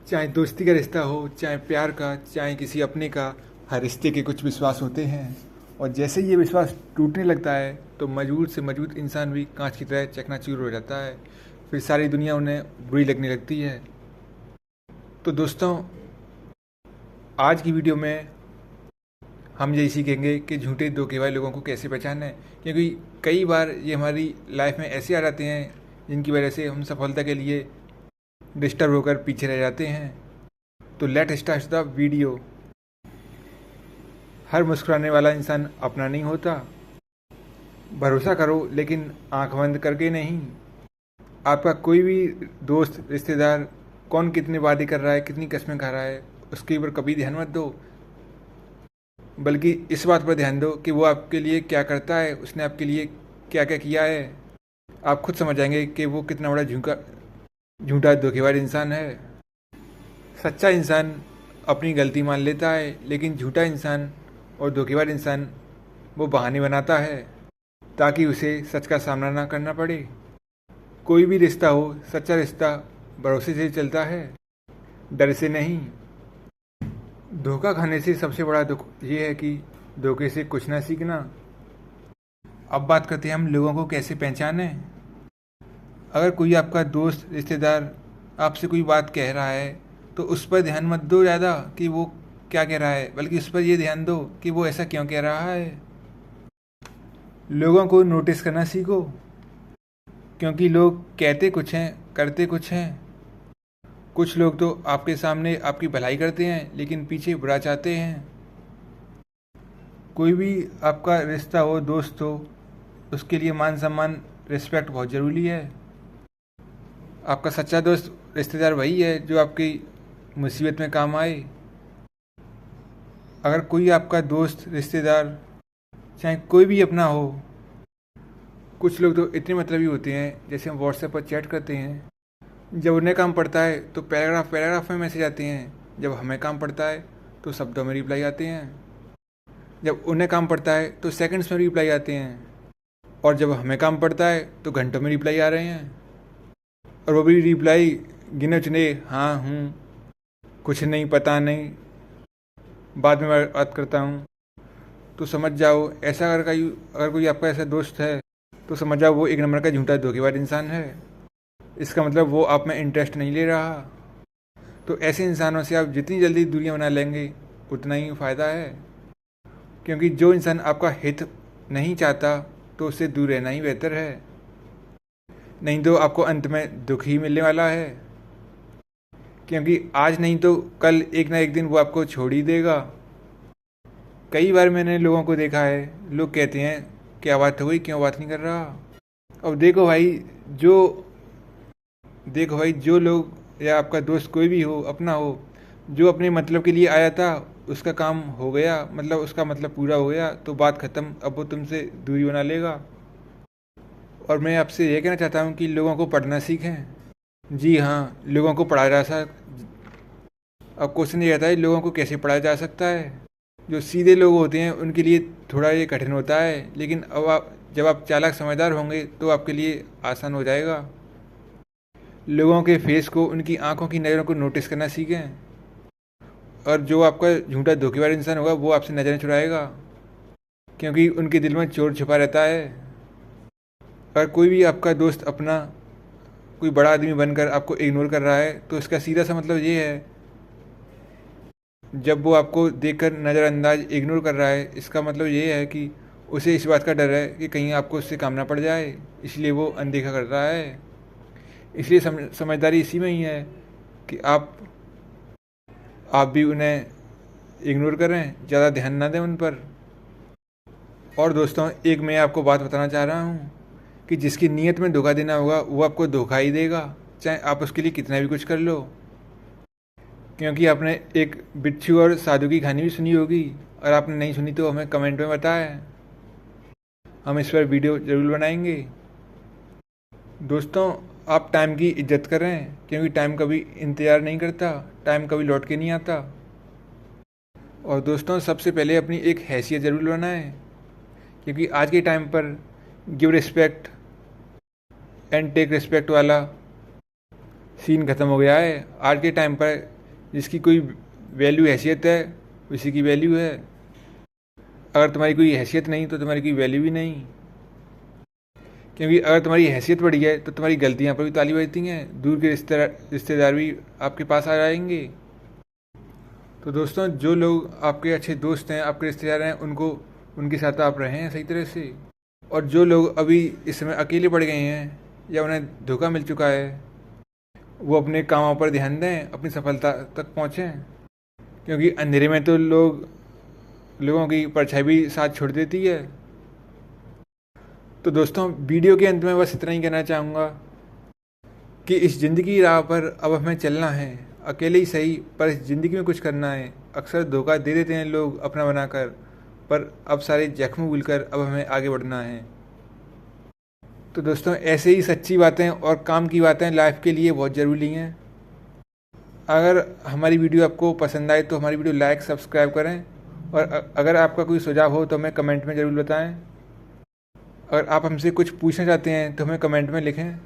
चाहे दोस्ती का रिश्ता हो, चाहे प्यार का, चाहे किसी अपने का, हर रिश्ते के कुछ विश्वास होते हैं। और जैसे ये विश्वास टूटने लगता है तो मजबूत से मजबूत इंसान भी कांच की तरह चकनाचूर हो जाता है। फिर सारी दुनिया उन्हें बुरी लगने लगती है। तो दोस्तों, आज की वीडियो में हम यही सीखेंगे कि झूठे धोखे लोगों को कैसे पहचानें, क्योंकि कई बार ये हमारी लाइफ में ऐसे आ जाते हैं जिनकी वजह से हम सफलता के लिए डिस्टर्ब होकर पीछे रह जाते हैं। तो लेट स्टार्ट द वीडियो। हर मुस्कुराने वाला इंसान अपना नहीं होता। भरोसा करो, लेकिन आंख बंद करके नहीं। आपका कोई भी दोस्त, रिश्तेदार कौन कितने वादे कर रहा है, कितनी कस्में खा रहा है, उसके ऊपर कभी ध्यान मत दो, बल्कि इस बात पर ध्यान दो कि वो आपके लिए क्या करता है, उसने आपके लिए क्या क्या किया है। आप खुद समझ जाएंगे कि वो कितना बड़ा झूठा धोखेबाज इंसान है। सच्चा इंसान अपनी गलती मान लेता है, लेकिन झूठा इंसान और धोखेबाज इंसान वो बहाने बनाता है ताकि उसे सच का सामना ना करना पड़े। कोई भी रिश्ता हो, सच्चा रिश्ता भरोसे से चलता है, डर से नहीं। धोखा खाने से सबसे बड़ा दुख ये है कि धोखे से कुछ ना सीखना। अब बात करते हैं हम लोगों को कैसे पहचानें। अगर कोई आपका दोस्त, रिश्तेदार आपसे कोई बात कह रहा है तो उस पर ध्यान मत दो ज़्यादा कि वो क्या कह रहा है, बल्कि उस पर ये ध्यान दो कि वो ऐसा क्यों कह रहा है। लोगों को नोटिस करना सीखो, क्योंकि लोग कहते कुछ हैं, करते कुछ हैं। कुछ लोग तो आपके सामने आपकी भलाई करते हैं लेकिन पीछे बुरा चाहते हैं। कोई भी आपका रिश्ता हो, दोस्त हो, उसके लिए मान सम्मान, रिस्पेक्ट बहुत ज़रूरी है। आपका सच्चा दोस्त, रिश्तेदार वही है जो आपकी मुसीबत में काम आए। अगर कोई आपका दोस्त, रिश्तेदार, चाहे कोई भी अपना हो, कुछ लोग तो इतने मतलबी होते हैं, जैसे हम व्हाट्सएप पर चैट करते हैं, जब उन्हें काम पड़ता है तो पैराग्राफ में मैसेज आते हैं, जब हमें काम पड़ता है तो शब्दों में रिप्लाई आते हैं, जब उन्हें काम पड़ता है तो सेकंड्स में रिप्लाई आते हैं, और जब हमें काम पड़ता है तो घंटों में रिप्लाई आ रहे हैं। और वो भी रिप्लाई गिने चुने, हाँ हूँ, कुछ नहीं, पता नहीं, बाद में बात करता हूँ। तो समझ जाओ, ऐसा अगर कोई आपका ऐसा दोस्त है तो समझ जाओ वो एक नंबर का झूठा धोखेबाज इंसान है। इसका मतलब वो आप में इंटरेस्ट नहीं ले रहा। तो ऐसे इंसानों से आप जितनी जल्दी दूरियां बना लेंगे उतना ही फ़ायदा है, क्योंकि जो इंसान आपका हित नहीं चाहता तो उससे दूर रहना ही बेहतर है। नहीं तो आपको अंत में दुख ही मिलने वाला है, क्योंकि आज नहीं तो कल एक ना एक दिन वो आपको छोड़ ही देगा। कई बार मैंने लोगों को देखा है, लोग कहते हैं क्या बात हो गई, क्यों बात नहीं कर रहा। अब देखो भाई, जो लोग या आपका दोस्त कोई भी हो, अपना हो, जो अपने मतलब के लिए आया था उसका काम हो गया, मतलब उसका मतलब पूरा हो गया तो बात ख़त्म। अब वो तुमसे दूरी बना लेगा। और मैं आपसे यह कहना चाहता हूँ कि लोगों को पढ़ना सीखें। जी हाँ, लोगों को पढ़ाया जा अब क्वेश्चन ये आता है, लोगों को कैसे पढ़ाया जा सकता है। जो सीधे लोग होते हैं उनके लिए थोड़ा ये कठिन होता है, लेकिन जब आप चालाक समझदार होंगे तो आपके लिए आसान हो जाएगा। लोगों के फेस को, उनकी आंखों की नज़रों को नोटिस करना सीखें, और जो आपका झूठा धोखेबाज इंसान होगा वो आपसे नज़रें चुराएगा, क्योंकि उनके दिल में चोर छुपा रहता है। अगर कोई भी आपका दोस्त अपना कोई बड़ा आदमी बनकर आपको इग्नोर कर रहा है तो इसका सीधा सा मतलब ये है, जब वो आपको देखकर नज़रअंदाज, इग्नोर कर रहा है, इसका मतलब ये है कि उसे इस बात का डर है कि कहीं आपको उससे काम ना पड़ जाए, इसलिए वो अनदेखा कर रहा है। इसलिए समझदारी इसी में ही है कि आप भी उन्हें इग्नोर करें, ज़्यादा ध्यान ना दें उन पर। और दोस्तों, एक मैं आपको बात बताना चाह रहा हूँ कि जिसकी नीयत में धोखा देना होगा वो आपको धोखा ही देगा, चाहे आप उसके लिए कितना भी कुछ कर लो। क्योंकि आपने एक बिच्छू और साधु की कहानी भी सुनी होगी, और आपने नहीं सुनी तो हमें कमेंट में बताएं, हम इस पर वीडियो ज़रूर बनाएंगे। दोस्तों, आप टाइम की इज्जत करें, क्योंकि टाइम कभी इंतज़ार नहीं करता, टाइम कभी लौट के नहीं आता। और दोस्तों, सबसे पहले अपनी एक हैसियत ज़रूर बनाएं, क्योंकि आज के टाइम पर give respect and take respect वाला सीन ख़त्म हो गया है। आज के टाइम पर जिसकी कोई वैल्यू हैसियत है उसी की वैल्यू है। अगर तुम्हारी कोई हैसियत नहीं तो तुम्हारी कोई वैल्यू भी नहीं, क्योंकि अगर तुम्हारी हैसियत बढ़ी है तो तुम्हारी गलतियाँ पर भी ताली बजती हैं, दूर के रिश्तेदार भी आपके पास आ जाएंगे। तो दोस्तों, जो लोग आपके अच्छे दोस्त हैं, आपके रिश्तेदार हैं, उनके साथ आप रहें सही तरह से। और जो लोग अभी इस समय अकेले पड़ गए हैं या उन्हें धोखा मिल चुका है, वो अपने कामों पर ध्यान दें, अपनी सफलता तक पहुँचें, क्योंकि अंधेरे में तो लोगों की परछाई भी साथ छोड़ देती है। तो दोस्तों, वीडियो के अंत में बस इतना ही कहना चाहूँगा कि इस ज़िंदगी की राह पर अब हमें चलना है, अकेले ही सही पर इस ज़िंदगी में कुछ करना है। अक्सर धोखा दे देते हैं लोग अपना बनाकर, पर अब सारे जख्म भूलकर अब हमें आगे बढ़ना है। तो दोस्तों, ऐसे ही सच्ची बातें और काम की बातें लाइफ के लिए बहुत ज़रूरी हैं। अगर हमारी वीडियो आपको पसंद आए तो हमारी वीडियो लाइक सब्सक्राइब करें, और अगर आपका कोई सुझाव हो तो हमें कमेंट में ज़रूर बताएं। अगर आप हमसे कुछ पूछना चाहते हैं तो हमें कमेंट में लिखें।